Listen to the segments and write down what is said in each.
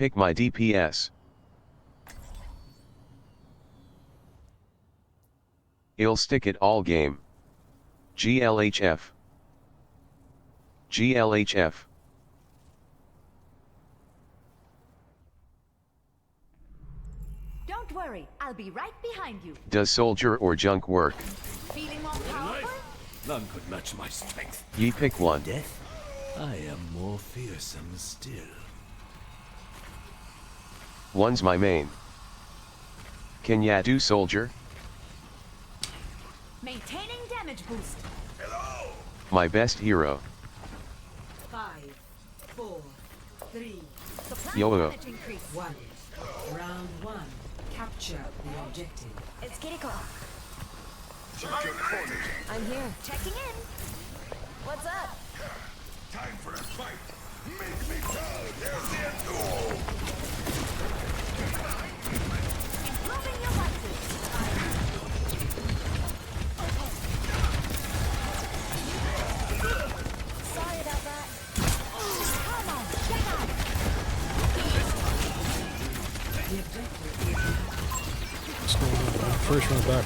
pick my DPS. I'll stick it all game. GLHF. GLHF. Don't worry, I'll be right behind you. Does soldier or junk work? Feeling more powerful? None could match my strength. Ye pick one. Death? I am more fearsome still. One's my main. Can ya do soldier? Maintaining damage boost. Hello! My best hero. 5, 4, 3, Supply Yo-yo. damage increase. 1. Round 1. Capture the objective. It's Kiriko. Check your corners. I'm here. Checking in. What's up? Time for a fight. Make me proud. There's the end goal. Improving your rifle. Sorry about that. Come on, get out. The objective What's going on? First from the back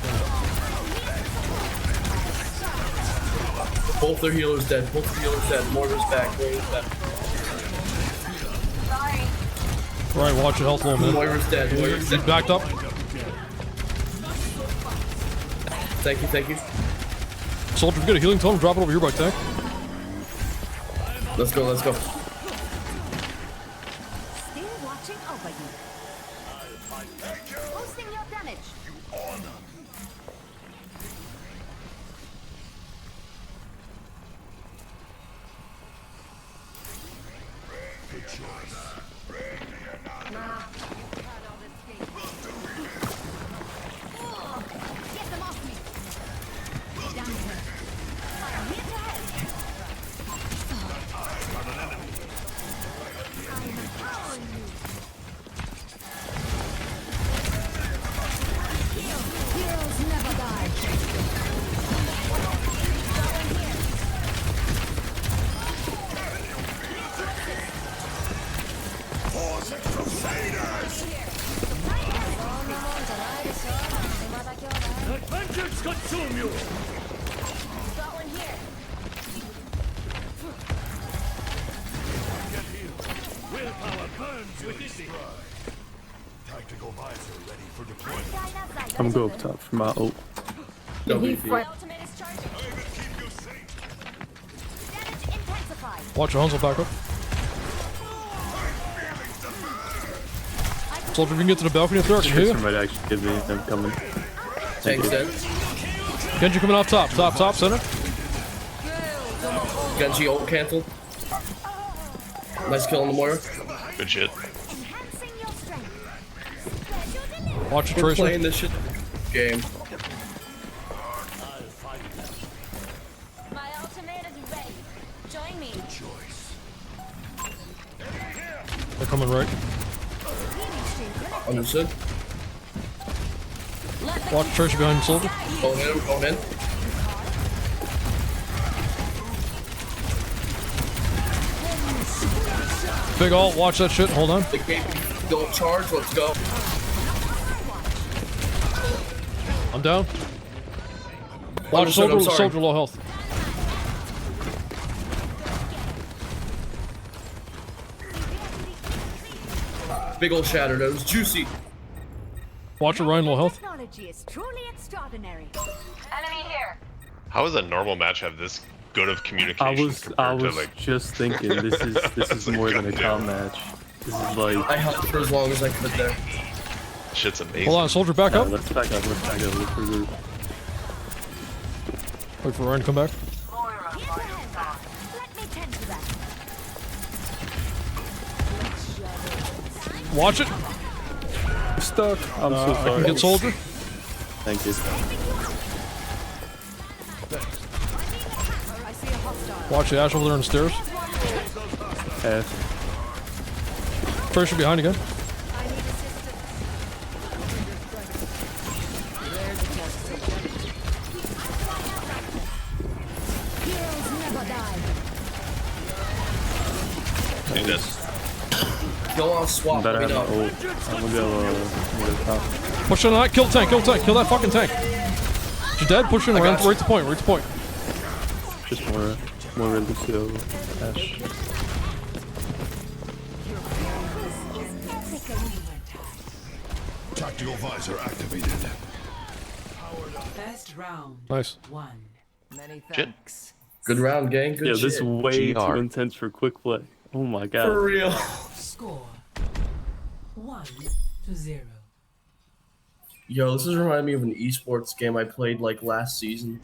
Both their healers dead. Both their healers dead. Mortar's back. Moira's dead. Sorry. right. Right, watch your health low, man. Moira's dead. Moira's He's dead. backed up. Thank you, thank you. Soldier, if you get a healing totem, drop it over here by tank. Let's go, let's go. Still watching over you. Boosting your damage. Get them off me. Down here. I'm here to help. I'm empowering you. Heroes never die. Going here. Force Crusaders! Let vengeance consume you! Got one here. Get healed. Willpower burns within me. Tactical visor ready for deployment. I'm gonna go up top for my ult. No big My deal. ultimate is charging. I will keep you safe. Damage intensified. Watch your Hansel back up. Soldier, if you can get to the balcony up there, I can hear Tristan you. might actually give me them coming. Tank's dead. Genji coming off top, top, center. Genji ult canceled. Nice kill on the Moira. Good shit. Enhancing your strength. Watch your We're tracer. playing this shit game. My ultimate is ready. Join me. They're coming right. Understood. Watch the tracer behind the soldier. Going in, going in. Big ult, watch that shit. Hold on. The game don't charge, let's go. I'm down. Watch Understood, I'm sorry. soldier low health. Big ol' shatter, that was juicy. Watch it, Ryan low health. Technology is truly extraordinary. Enemy here. How does a normal match have this good of I communication was compared to like? just thinking this is more than a calm match. This is like I held for as long as I could there. Shit's amazing. Hold on, soldier, back up. let's back up, look for the Wait for Ryan to come back. Here's a heads up. Let me tend to that. Watch it. stuck. I'm so I can sorry. get soldier. Thank you. I see a hostile. Watch the Ash over there on the stairs. Tracer behind again. I need assistance. Heroes never die. Do this. go on swap. Better Let me have my know. ult. I'm gonna go top. Push in on that. Kill the tank. Kill the tank. Kill that fucking tank. You're dead. Push in. Right to point. Right to point. Just more Lucio. Ash. Tactical visor activated. Best round. Nice. 1. Many Shit. thanks. Good round, gang. Good Yeah, shit. this is way GR. too intense for quick play. Oh my For god. real. Score 1-0. Yo, this is reminding me of an esports game I played like last season.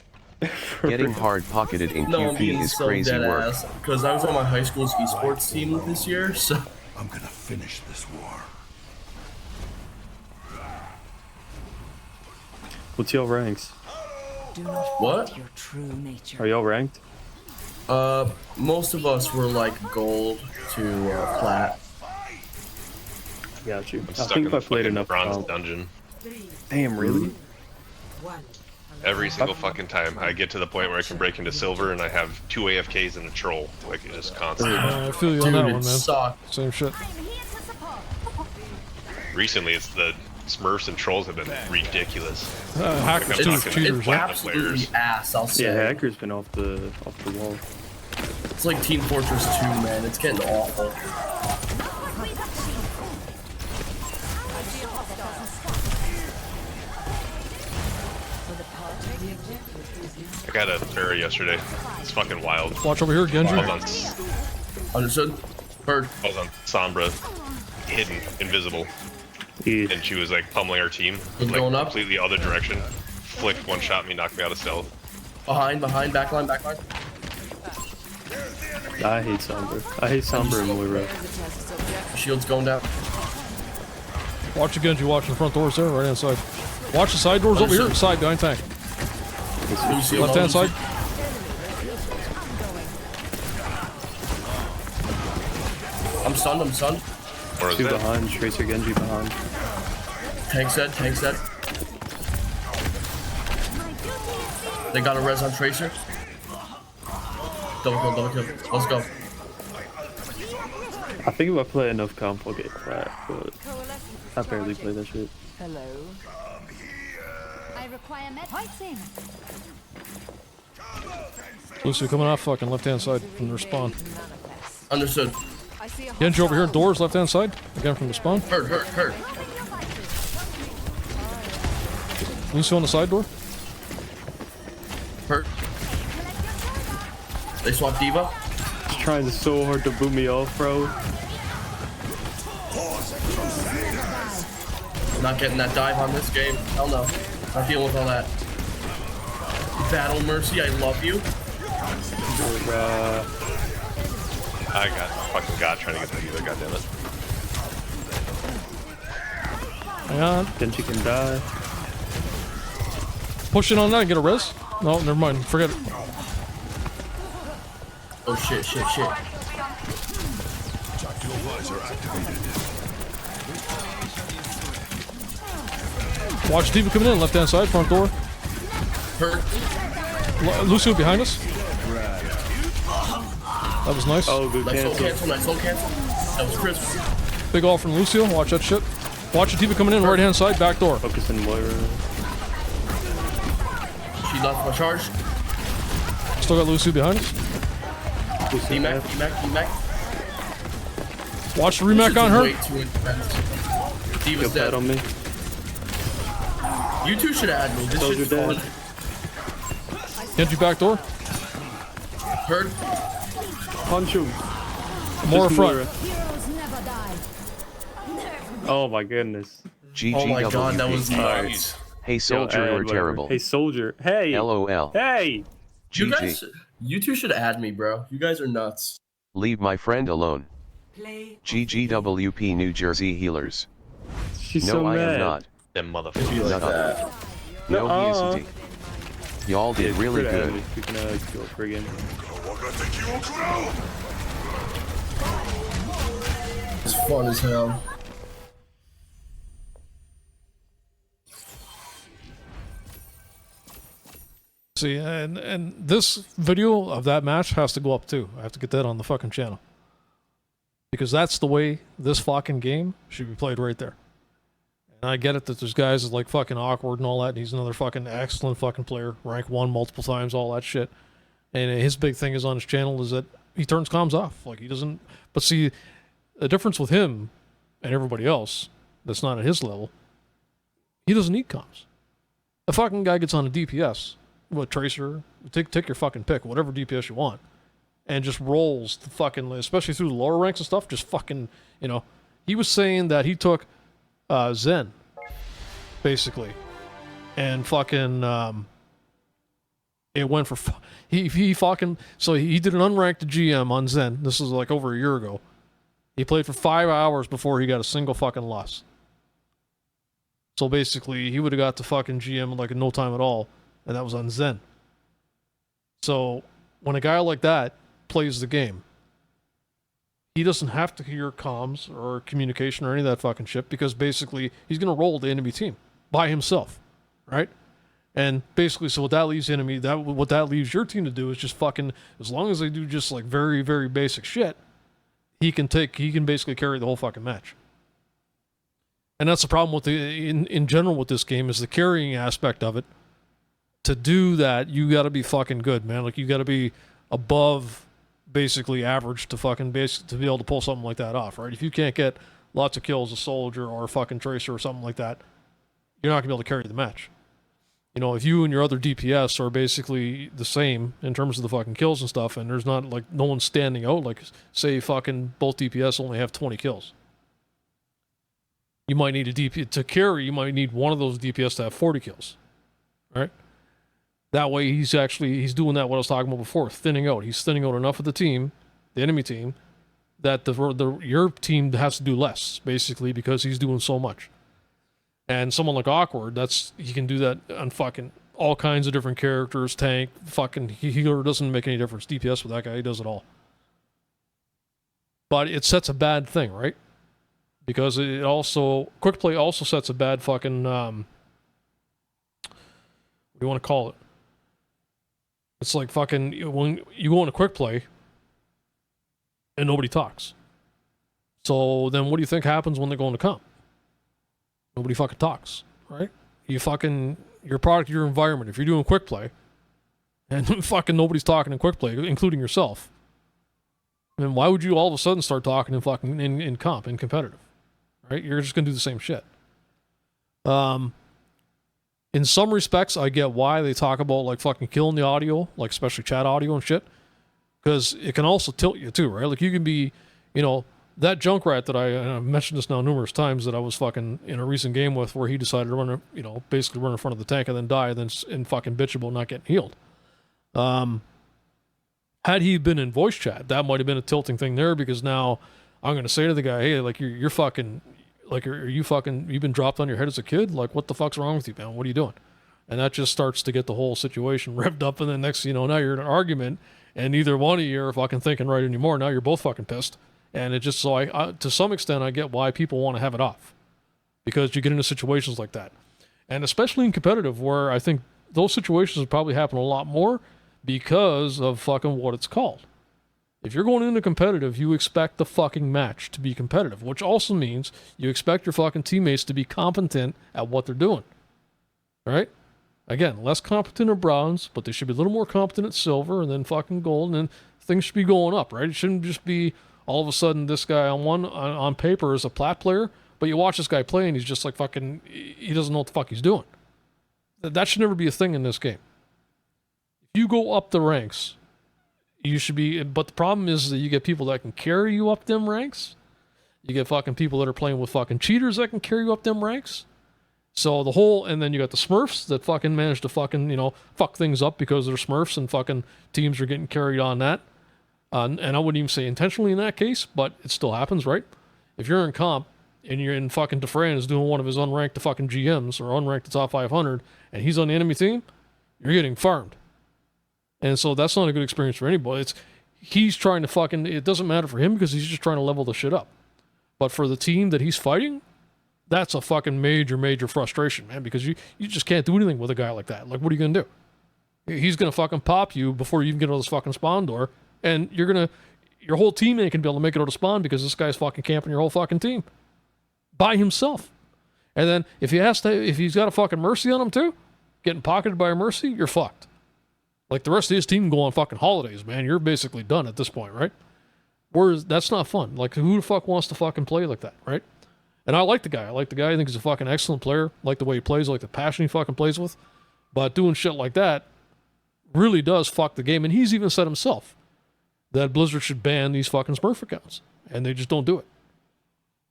Getting hard-pocketed in No, I'm QP being is so crazy dead work. ass. Because I was on my high school's esports team this year, so. I'm gonna finish this war. What's y'all ranks? Do not What? fight your true nature. Are y'all ranked? Most of us were like gold to plat. Got you. I Stuck think in if I the played fucking enough. bronze dungeon. Damn, really? 1. Every single fucking time I get to the point where I can break into silver and I have 2 AFKs and a troll. Like, it's just constant. I feel you on Dude, that it one, man. sucked. Same shit. Recently, it's the Smurfs and trolls have been ridiculous. Hackers It's- too, it's cheaters, It's right? absolutely ass, I'll say. Yeah, hacker's been off the wall. It's like Team Fortress 2, man. It's getting awful. I got a Pharah yesterday. It's fucking wild. Watch over here, Genji. I was Understood? Heard. on Sombra, hidden, invisible, Yeah. and she was like pummeling our team, Been like going up? completely other direction. Flicked, one shot me, knocked me out of stealth. Behind, backline. I hate Sombra. I hate Sombra and Moira. Shield's going down. Watch the Genji. Watch the front doors there, right hand side. Watch the side doors over here. Side behind tank. Lucy Left hand side. I'm stunned. Or is Two that? behind, Tracer Genji behind. Tank set. They got a res on Tracer. Double kill. Let's go. I think if I play enough comp, I'll get flat, but I barely play that shit. Hello. I require med fighting. Lucy coming off fucking left hand side from the spawn. Understood. I see a Genji over here, doors left hand side. Again from the spawn. Hurt. Lucy on the side door. Hurt. They swap Diva. He's trying so hard to boot me off, bro. Not getting that dive on this game. Hell no. Not dealing with all that. Battle Mercy, I love you. I got fucking God trying to get the healer, goddammit. Hang on. Genji can die. Push in on that and get a res. No, never mind. Forget it. Oh shit. Tactical visor activated. Watch Diva coming in, left hand side, front door. Hurt. Lucio behind us. That was nice. Oh, good Nice cancel. soul cancel. That was crisp. Big all from Lucio. Watch that shit. Watch Diva coming in, right hand side, back door. Focus on Moira. She left my charge. Still got Lucio behind us. D-Mac. Watch the remac on Way her. too intense. Diva's Get that dead. on me. You two should add me. This Soldier shit's fun. dead. Genji back door. Hurt. Punch him. More Just front. Moira. heroes never die. Oh my goodness. Oh my god, that was GGWP. nuts. Hey soldier, Yo, you're whatever. terrible. Hey soldier. Hey. LOL. Hey. You two should add me, bro. You guys are nuts. Leave my friend alone. Play GGWP New Jersey Healers. She's No, so I mad. am not. Them motherfuckers. Shut up. No, he isn't. Y'all did really good. We can go for a game. It's fun as hell. See, and this video of that match has to go up too. I have to get that on the fucking channel. Because that's the way this fucking game should be played right there. And I get it that there's guys that like fucking awkward and all that, and he's another fucking excellent fucking player, rank 1 multiple times, all that shit. And his big thing is on his channel is that he turns comms off. Like, he doesn't... But see, the difference with him and everybody else that's not at his level, he doesn't need comms. A fucking guy gets on a DPS, with Tracer, take your fucking pick, whatever DPS you want, and just rolls the fucking, especially through the lower ranks and stuff, just fucking, you know. He was saying that he took Zen, basically, and fucking, it went for, he fucking, so he did an unranked GM on Zen. This was like over a year ago. He played for 5 hours before he got a single fucking loss. So basically, he would have got to fucking GM like in no time at all, and that was on Zen. So when a guy like that plays the game, he doesn't have to hear comms or communication or any of that fucking shit, because basically he's going to roll the enemy team by himself, right? And basically, so what that leaves what that leaves your team to do is just fucking, as long as they do just like very, very basic shit, he can basically carry the whole fucking match. And that's the problem with in general with this game, is the carrying aspect of it. To do that, you got to be fucking good, man. Like, you got to be above basically average to be able to pull something like that off, right? If you can't get lots of kills a soldier or a fucking tracer or something like that, you're not gonna be able to carry the match. You know, if you and your other DPS are basically the same in terms of the fucking kills and stuff, and there's not like no one standing out, like say fucking both DPS only have 20 kills. You might need a DPS to carry, you might need one of those DPS to have 40 kills. Right? That way he's doing that what I was talking about before, thinning out. He's thinning out enough of the team, the enemy team, that your team has to do less, basically, because he's doing so much. And someone like Awkward, he can do that on fucking all kinds of different characters, tank, fucking healer, doesn't make any difference. DPS with that guy, he does it all. But it sets a bad thing, right? Because quick play also sets a bad fucking, what do you want to call it? It's like fucking, when you go into quick play and nobody talks. So then what do you think happens when they go into comp? Nobody fucking talks, right? Your product, your environment, if you're doing quick play and fucking nobody's talking in quick play, including yourself, then why would you all of a sudden start talking in fucking in comp, in competitive, right? You're just gonna do the same shit. In some respects, I get why they talk about like fucking killing the audio, like especially chat audio and shit, because it can also tilt you too, right? Like you can be, that Junkrat that I've mentioned this now numerous times, that I was fucking in a recent game with, where he decided to run, basically run in front of the tank and then die, and fucking bitch about not getting healed. Had he been in voice chat, that might have been a tilting thing there, because now I'm gonna say to the guy, hey, like you're fucking. Like, you've been dropped on your head as a kid? Like, what the fuck's wrong with you, man? What are you doing? And that just starts to get the whole situation revved up, and then next, now you're in an argument, and neither one of you are fucking thinking right anymore. Now you're both fucking pissed. And it just, so I to some extent, I get why people want to have it off. Because you get into situations like that. And especially in competitive, where I think those situations would probably happen a lot more because of fucking what it's called. If you're going into competitive, you expect the fucking match to be competitive, which also means you expect your fucking teammates to be competent at what they're doing. Right? Again, less competent at bronze, but they should be a little more competent at silver, and then fucking gold, and then things should be going up, right? It shouldn't just be all of a sudden this guy on paper is a plat player, but you watch this guy play and he's just like fucking, he doesn't know what the fuck he's doing. That should never be a thing in this game. If you go up the ranks, you should be, but the problem is that you get people that can carry you up them ranks. You get fucking people that are playing with fucking cheaters that can carry you up them ranks. So and then you got the Smurfs that fucking manage to fucking, fuck things up because they're Smurfs, and fucking teams are getting carried on that. And I wouldn't even say intentionally in that case, but it still happens, right? If you're in comp and you're in fucking Defran is doing one of his unranked to fucking GMs or unranked to top 500, and he's on the enemy team, you're getting farmed. And so that's not a good experience for anybody. He's trying to fucking, it doesn't matter for him because he's just trying to level the shit up. But for the team that he's fighting, that's a fucking major, major frustration, man, because you just can't do anything with a guy like that. Like, what are you going to do? He's going to fucking pop you before you even get on this fucking spawn door, and you're going to, your whole team ain't gonna be able to make it out of spawn because this guy's fucking camping your whole fucking team by himself. And then if he's got a fucking mercy on him too, getting pocketed by a mercy, you're fucked. Like the rest of his team can go on fucking holidays, man. You're basically done at this point, right? Whereas that's not fun. Like who the fuck wants to fucking play like that, right? And I like the guy. I think he's a fucking excellent player. I like the way he plays, I like the passion he fucking plays with. But doing shit like that really does fuck the game. And he's even said himself that Blizzard should ban these fucking Smurf accounts. And they just don't do it.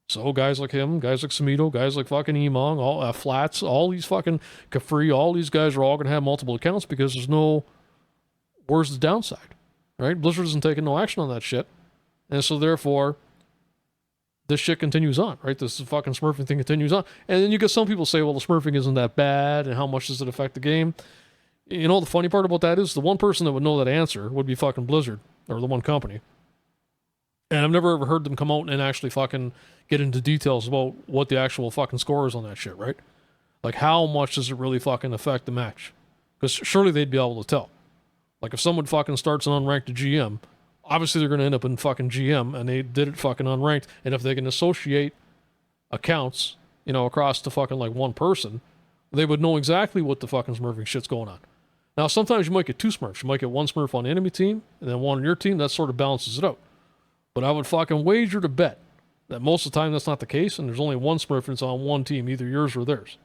So guys like him, guys like Samito, guys like fucking Emong, all Flats, all these fucking Kafri, all these guys are all going to have multiple accounts because there's no... Where's the downside? Right? Blizzard isn't taking no action on that shit. And so therefore, this shit continues on, right? This fucking smurfing thing continues on. And then you get some people say, well, the smurfing isn't that bad, and how much does it affect the game? You know, the funny part about that is the one person that would know that answer would be fucking Blizzard, or the one company. And I've never ever heard them come out and actually fucking get into details about what the actual fucking score is on that shit, right? Like, how much does it really fucking affect the match? Because surely they'd be able to tell. Like, if someone fucking starts an unranked GM, obviously they're going to end up in fucking GM, and they did it fucking unranked. And if they can associate accounts, you know, across to fucking like one person, they would know exactly what the fucking smurfing shit's going on. Now, sometimes you might get two smurfs. You might get one smurf on the enemy team, and then one on your team. That sort of balances it out. But I would fucking wager to bet that most of the time that's not the case, and there's only one smurf and it's on one team, either yours or theirs.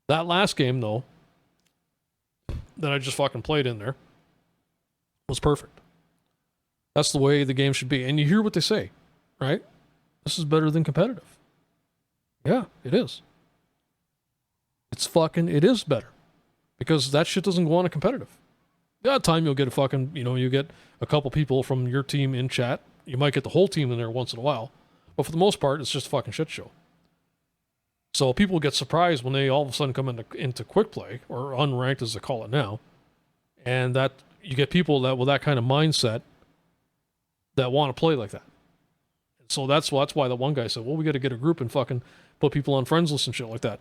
That last game, though, that I just fucking played in there, was perfect. That's the way the game should be. And you hear what they say, right? This is better than competitive. Yeah, it is. It is better. Because that shit doesn't go on a competitive. The odd time you'll get a fucking, you get a couple people from your team in chat. You might get the whole team in there once in a while. But for the most part, it's just a fucking shit show. So people get surprised when they all of a sudden come into quick play, or unranked as they call it now. And that you get people that with that kind of mindset that want to play like that. So that's why the one guy said, well, we got to get a group and fucking put people on friends list and shit like that.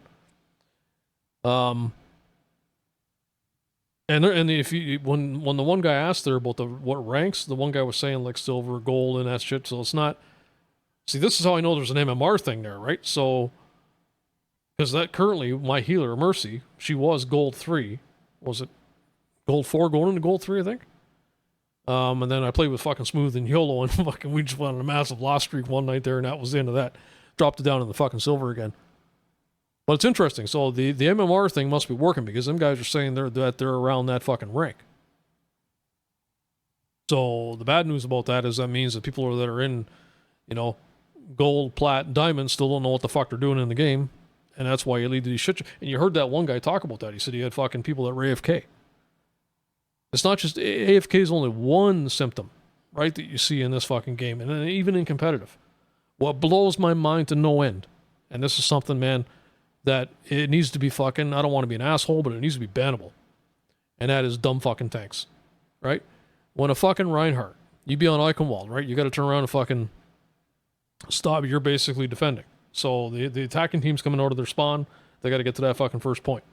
And if you, when the one guy asked there about what ranks, the one guy was saying like silver, gold, and that shit. So it's not. See, this is how I know there's an MMR thing there, right? So, because that currently my healer Mercy, she was gold 3. Was it gold 4 going into gold 3? I think. And then I played with fucking Smooth and YOLO, and fucking we just went on a massive loss streak one night there, and that was the end of that. Dropped it down in the fucking silver again. But it's interesting. So the MMR thing must be working because them guys are saying that they're around that fucking rank. So the bad news about that is that means that people that are in, gold, plat, diamond still don't know what the fuck they're doing in the game. And that's why you lead to these shit. And you heard that one guy talk about that. He said he had fucking people that were AFK. It's not just AFK is only one symptom, right, that you see in this fucking game. And then even in competitive. What blows my mind to no end, and this is something, man, that it needs to be fucking, I don't want to be an asshole, but it needs to be bannable. And that is dumb fucking tanks, right? When a fucking Reinhardt, you be on Eichenwald, right? You got to turn around and fucking stop. You're basically defending. So the attacking team's coming out of their spawn. They got to get to that fucking first point.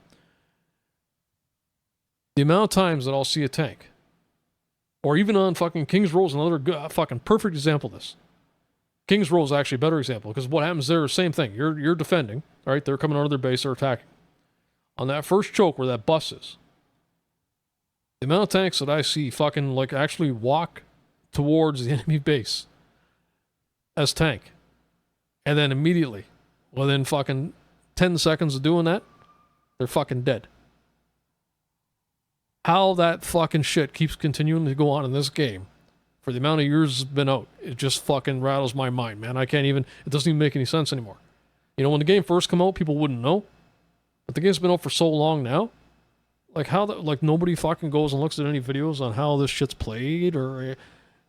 The amount of times that I'll see a tank, or even on fucking King's Row is another good, fucking perfect example of this. King's Row is actually a better example because what happens there is the same thing. You're defending, right? They're coming out of their base, they're attacking. On that first choke where that bus is, the amount of tanks that I see fucking like actually walk towards the enemy base as tank, and then immediately, within fucking 10 seconds of doing that, they're fucking dead. How that fucking shit keeps continuing to go on in this game for the amount of years it's been out, it just fucking rattles my mind, man. It doesn't even make any sense anymore. When the game first came out, people wouldn't know. But the game's been out for so long now. Like nobody fucking goes and looks at any videos on how this shit's played or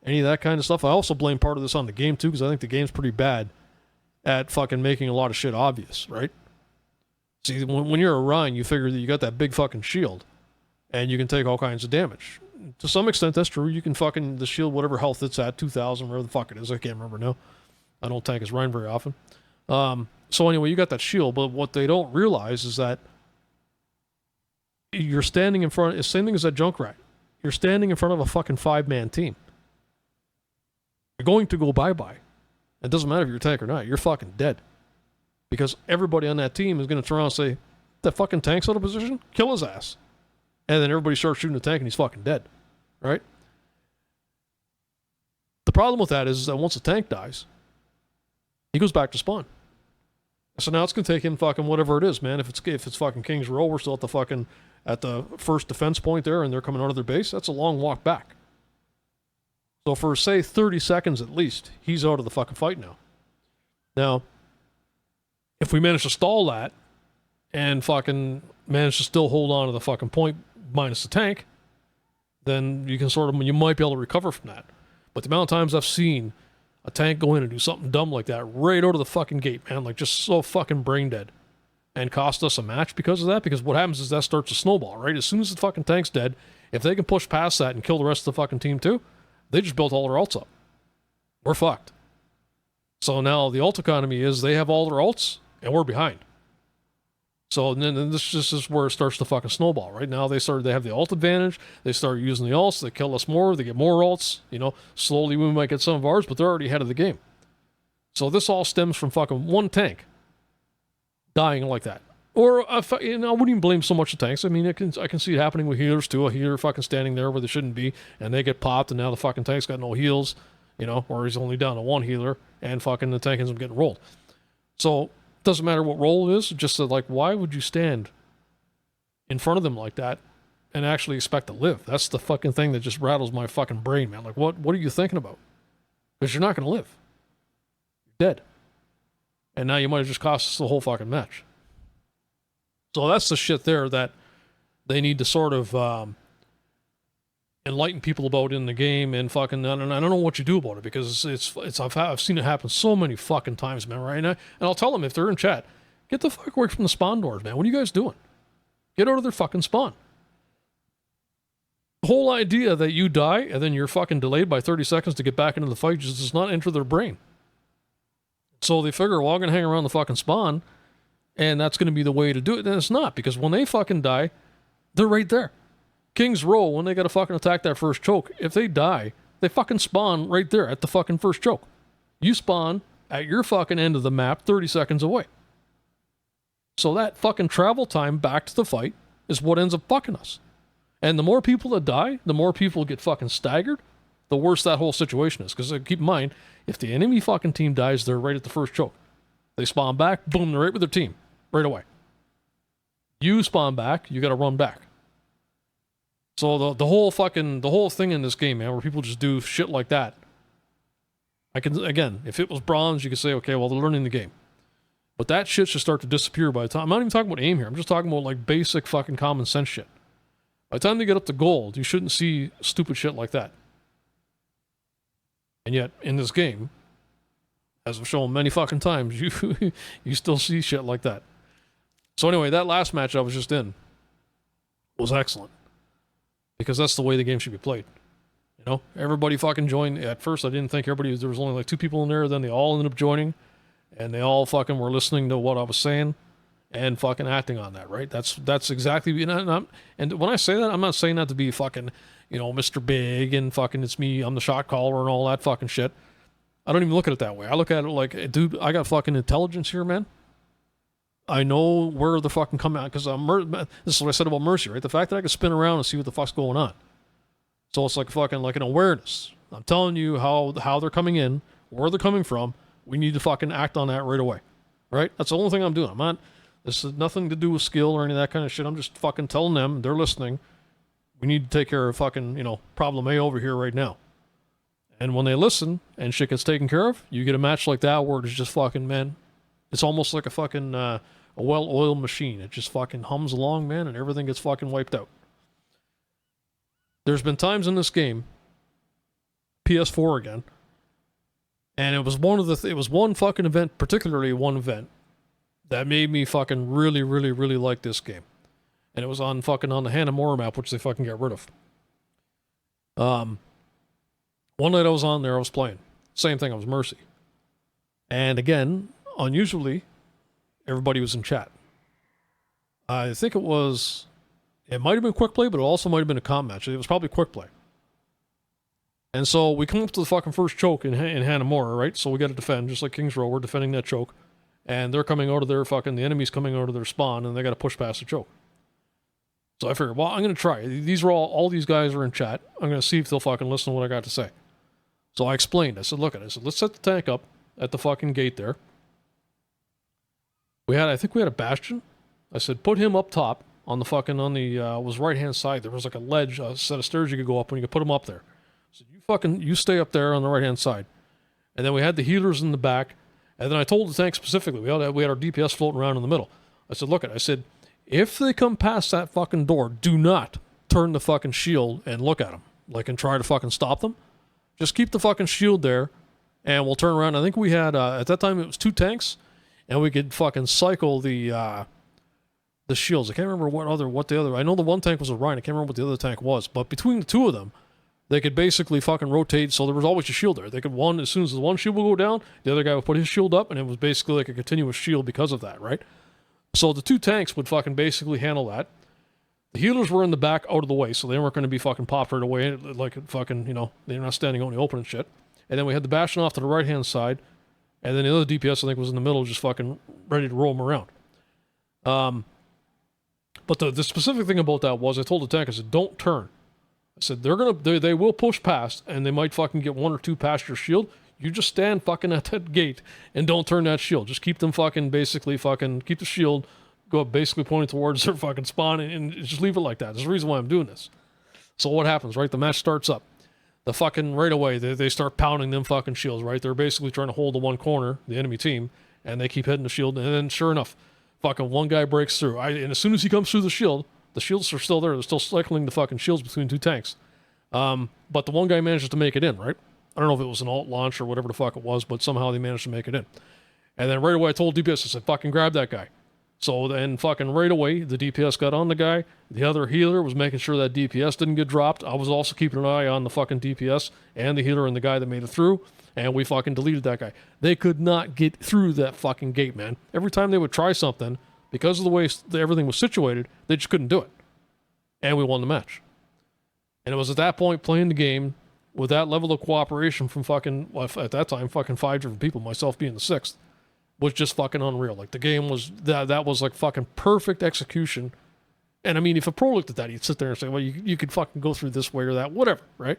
any of that kind of stuff. I also blame part of this on the game too, because I think the game's pretty bad at fucking making a lot of shit obvious, right? See, when you're a Rhine, you figure that you got that big fucking shield and you can take all kinds of damage. To some extent, that's true. You can fucking, the shield, whatever health it's at, 2,000, whatever the fuck it is. I can't remember now. I don't tank as Rhine very often. So anyway, you got that shield, but what they don't realize is that you're standing in front, same thing as that Junkrat. You're standing in front of a fucking 5-man team. you're going to go bye-bye. It doesn't matter if you're a tank or not. You're fucking dead. Because everybody on that team is going to turn around and say, that fucking tank's out of position? Kill his ass. And then everybody starts shooting the tank and he's fucking dead. Right? The problem with that is that once the tank dies, he goes back to spawn. So now it's going to take him fucking whatever it is, man. If it's fucking King's Row, we're still at the first defense point there and they're coming out of their base, that's a long walk back. So for, say, 30 seconds at least, he's out of the fucking fight now. Now, if we manage to stall that and fucking manage to still hold on to the fucking point minus the tank, then you might be able to recover from that. But the amount of times I've seen a tank go in and do something dumb like that right out of the fucking gate, man, like just so fucking brain dead, and cost us a match because of that, because what happens is that starts to snowball, right? As soon as the fucking tank's dead, if they can push past that and kill the rest of the fucking team too, they just built all their ults up. We're fucked. So now the ult economy is they have all their ults and we're behind. So then this just is where it starts to fucking snowball. Right now they have the ult advantage. They start using the ults. They kill us more. They get more ults. You know, slowly we might get some of ours, but they're already ahead of the game. So this all stems from fucking one tank dying like that. Or I wouldn't even blame so much the tanks. I mean, I can see it happening with healers too. A healer fucking standing there where they shouldn't be, and they get popped, and now the fucking tank's got no heals, you know, or he's only down to one healer, and fucking the tank ends up getting rolled. So it doesn't matter what role it is. Just that, like, why would you stand in front of them like that and actually expect to live? That's the fucking thing that just rattles my fucking brain, man. Like, what are you thinking about? Because you're not going to live. You're dead. And now you might have just cost us the whole fucking match. So that's the shit there that they need to sort of enlighten people about in the game, and fucking I don't know what you do about it, because I've seen it happen so many fucking times, man. Right now, and I'll tell them if they're in chat, get the fuck away from the spawn doors, man. What are you guys doing? Get out of their fucking spawn. The whole idea that you die and then you're fucking delayed by 30 seconds to get back into the fight just does not enter their brain. So they figure, well, I'm gonna hang around the fucking spawn, and that's going to be the way to do it. And it's not, because when they fucking die, they're right there. King's Row, when they got to fucking attack that first choke, if they die, they fucking spawn right there at the fucking first choke. You spawn at your fucking end of the map 30 seconds away. So that fucking travel time back to the fight is what ends up fucking us. And the more people that die, the more people get fucking staggered, the worse that whole situation is. Because keep in mind, if the enemy fucking team dies, they're right at the first choke. They spawn back, boom, they're right with their team. Right away. You spawn back, you gotta run back. So the whole thing in this game, man, where people just do shit like that, again, if it was bronze, you could say, okay, well, they're learning the game. But that shit should start to disappear by the time, I'm not even talking about aim here, I'm just talking about like basic fucking common sense shit. By the time they get up to gold, you shouldn't see stupid shit like that. And yet, in this game, as I've shown many fucking times, you still see shit like that. So anyway, that last match I was just in was excellent, because that's the way the game should be played. You know, everybody fucking joined. At first, I didn't think everybody, there was only like 2 people in there. Then they all ended up joining, and they all fucking were listening to what I was saying and fucking acting on that, right? That's exactly, you know, and when I say that, I'm not saying that to be fucking, you know, Mr. Big and fucking it's me, I'm the shot caller and all that fucking shit. I don't even look at it that way. I look at it like, dude, I got fucking intelligence here, man. I know where the fucking come out, because this is what I said about Mercy, right? The fact that I can spin around and see what the fuck's going on. So it's like fucking like an awareness. I'm telling you how they're coming in, where they're coming from. We need to fucking act on that right away, right? That's the only thing I'm doing. I'm not. This has nothing to do with skill or any of that kind of shit. I'm just fucking telling them, they're listening. We need to take care of fucking, you know, problem A over here right now. And when they listen and shit gets taken care of, you get a match like that where it's just fucking, man, it's almost like a fucking a well-oiled machine. It just fucking hums along, man, and everything gets fucking wiped out. There's been times in this game, PS4 again, and it was one fucking event, particularly one event, that made me fucking really, really, really like this game. And it was on the Hanamura map, which they fucking got rid of. One night I was on there, I was playing. Same thing, I was Mercy. And again, unusually, everybody was in chat. I think it might have been quick play, but it also might have been a comp match. It was probably quick play. And so we come up to the fucking first choke in Hanamura, right? So we got to defend, just like King's Row. We're defending that choke. And they're coming out of their fucking, the enemy's coming out of their spawn, and they got to push past the choke. So I figured, well, I'm going to try. These are all these guys are in chat. I'm going to see if they'll fucking listen to what I got to say. So I explained. I said, look at it. I said, let's set the tank up at the fucking gate there. I think we had a Bastion. I said, put him up top on the fucking, was right-hand side. There was like a ledge, a set of stairs you could go up, and you could put him up there. I said, you stay up there on the right-hand side. And then we had the healers in the back. And then I told the tank specifically, we had our DPS floating around in the middle. I said, look at it. I said, if they come past that fucking door, do not turn the fucking shield and look at them. Like, and try to fucking stop them. Just keep the fucking shield there, and we'll turn around. I think we had, at that time, it was 2 tanks, and we could fucking cycle the shields. I can't remember what the other, I know the one tank was a Rhine. I can't remember what the other tank was. But between the two of them, they could basically fucking rotate, so there was always a shield there. They could, as soon as the one shield would go down, the other guy would put his shield up, and it was basically like a continuous shield because of that, right? So the 2 tanks would fucking basically handle that. The healers were in the back out of the way, so they weren't going to be fucking popped right away, like fucking, they're not standing out in the open and shit. And then we had the Bastion off to the right-hand side, and then the other DPS, I think, was in the middle, just fucking ready to roam around. But the specific thing about that was, I told the tank, I said, don't turn. I said, they will push past, and they might fucking get 1 or 2 past your shield. You just stand fucking at that gate, and don't turn that shield. Just keep them fucking, basically fucking, keep the shield, go basically pointing towards their fucking spawn, and just leave it like that. There's a reason why I'm doing this. So what happens, right? The match starts up. The fucking, right away, they start pounding them fucking shields, right? They're basically trying to hold the one corner, the enemy team, and they keep hitting the shield, and then sure enough, fucking one guy breaks through. And as soon as he comes through the shields are still there. They're still cycling the fucking shields between 2 tanks. But the one guy manages to make it in, right? I don't know if it was an alt launch or whatever the fuck it was, but somehow they managed to make it in. And then right away I told DPS, I said, fucking grab that guy. So then fucking right away, the DPS got on the guy. The other healer was making sure that DPS didn't get dropped. I was also keeping an eye on the fucking DPS and the healer and the guy that made it through. And we fucking deleted that guy. They could not get through that fucking gate, man. Every time they would try something, because of the way everything was situated, they just couldn't do it. And we won the match. And it was at that point, playing the game with that level of cooperation from fucking, well, at that time, fucking 5 different people, myself being the 6th, was just fucking unreal. Like, the game was, that was like fucking perfect execution. And I mean, if a pro looked at that, he'd sit there and say, well, you could fucking go through this way or that, whatever, right?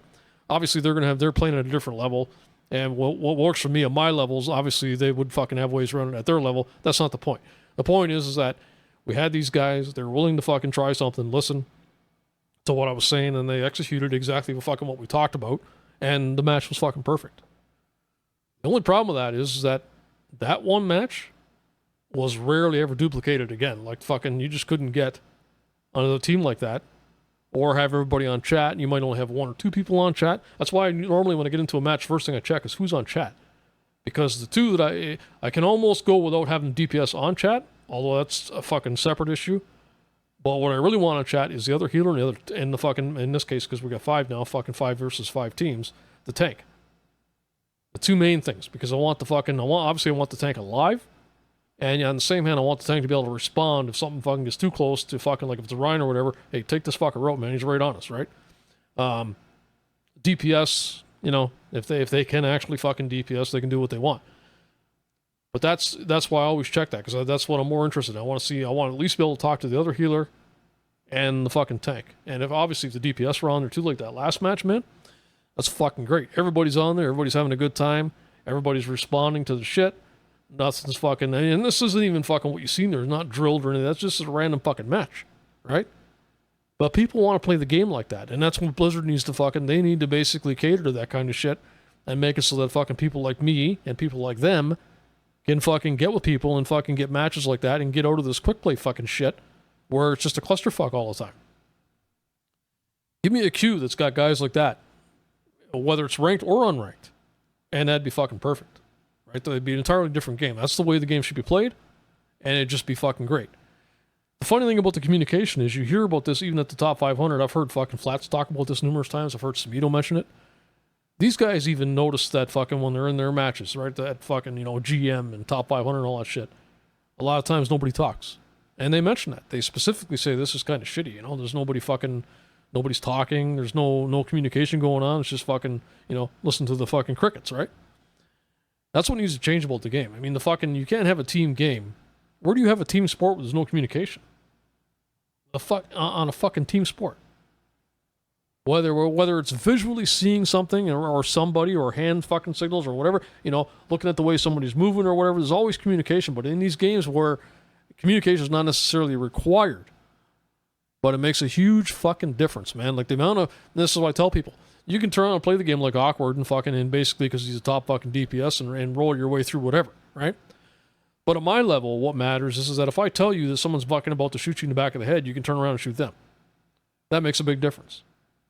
Obviously, they're playing at a different level. And what works for me at my levels, obviously, they would fucking have ways around it at their level. That's not the point. The point is that we had these guys, they're willing to fucking try something, listen to what I was saying, and they executed exactly what we talked about, and the match was fucking perfect. The only problem with that is that one match was rarely ever duplicated again. Like, fucking, you just couldn't get another team like that, or have everybody on chat, and you might only have 1 or 2 people on chat. That's why normally when I get into a match, first thing I check is who's on chat. Because the two that I can almost go without having DPS on chat, although that's a fucking separate issue. But what I really want on chat is the other healer and the fucking, in this case, because we got 5 now, fucking 5 versus 5 teams, the tank. The 2 main things, because obviously I want the tank alive, and on the same hand, I want the tank to be able to respond if something fucking gets too close to fucking, like if it's a Rhine or whatever, hey, take this fucker out, man, he's right on us, right? DPS, if they can actually fucking DPS, they can do what they want. But that's why I always check that, because that's what I'm more interested in. I want to at least be able to talk to the other healer and the fucking tank. And if the DPS were on there too, like that last match, man, that's fucking great. Everybody's on there, everybody's having a good time, everybody's responding to the shit. Nothing's fucking, and this isn't even fucking what you've seen there. It's not drilled or anything. That's just a random fucking match, right? But people want to play the game like that, and that's what Blizzard needs to they need to basically cater to that kind of shit and make it so that fucking people like me and people like them can fucking get with people and fucking get matches like that and get out of this quick play fucking shit where it's just a clusterfuck all the time. Give me a queue that's got guys like that, whether it's ranked or unranked, and that'd be fucking perfect. Right? That'd be an entirely different game. That's the way the game should be played, and it'd just be fucking great. The funny thing about the communication is you hear about this even at the top 500. I've heard fucking Flats talk about this numerous times. I've heard Samito mention it. These guys even notice that fucking when they're in their matches, right? That fucking, GM and top 500 and all that shit. A lot of times nobody talks. And they mention that. They specifically say this is kind of shitty, there's nobody fucking Nobody's talking. There's no communication going on. It's just fucking, listen to the fucking crickets, right? That's what needs to change about the game. I mean, you can't have a team game. Where do you have a team sport where there's no communication? On a fucking team sport. Whether it's visually seeing something or somebody or hand fucking signals or whatever, looking at the way somebody's moving or whatever, there's always communication. But in these games where communication is not necessarily required, but it makes a huge fucking difference, man. Like the amount of, this is what I tell people, you can turn on and play the game like awkward and fucking, and basically because he's a top fucking DPS and roll your way through whatever, right? But at my level, what matters is that if I tell you that someone's fucking about to shoot you in the back of the head, you can turn around and shoot them. That makes a big difference.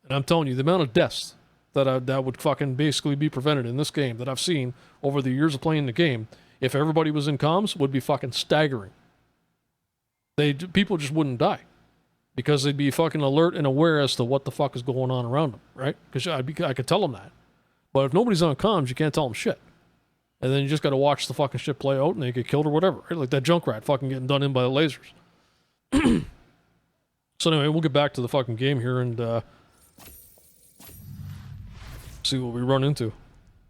And I'm telling you, the amount of deaths that would fucking basically be prevented in this game that I've seen over the years of playing the game, if everybody was in comms, would be fucking staggering. People just wouldn't die because they'd be fucking alert and aware as to what the fuck is going on around them, right? Because I could tell them that. But if nobody's on comms, you can't tell them shit. And then you just got to watch the fucking shit play out and they get killed or whatever, right? Like that Junkrat fucking getting done in by the lasers. So anyway, we'll get back to the fucking game here and see what we run into.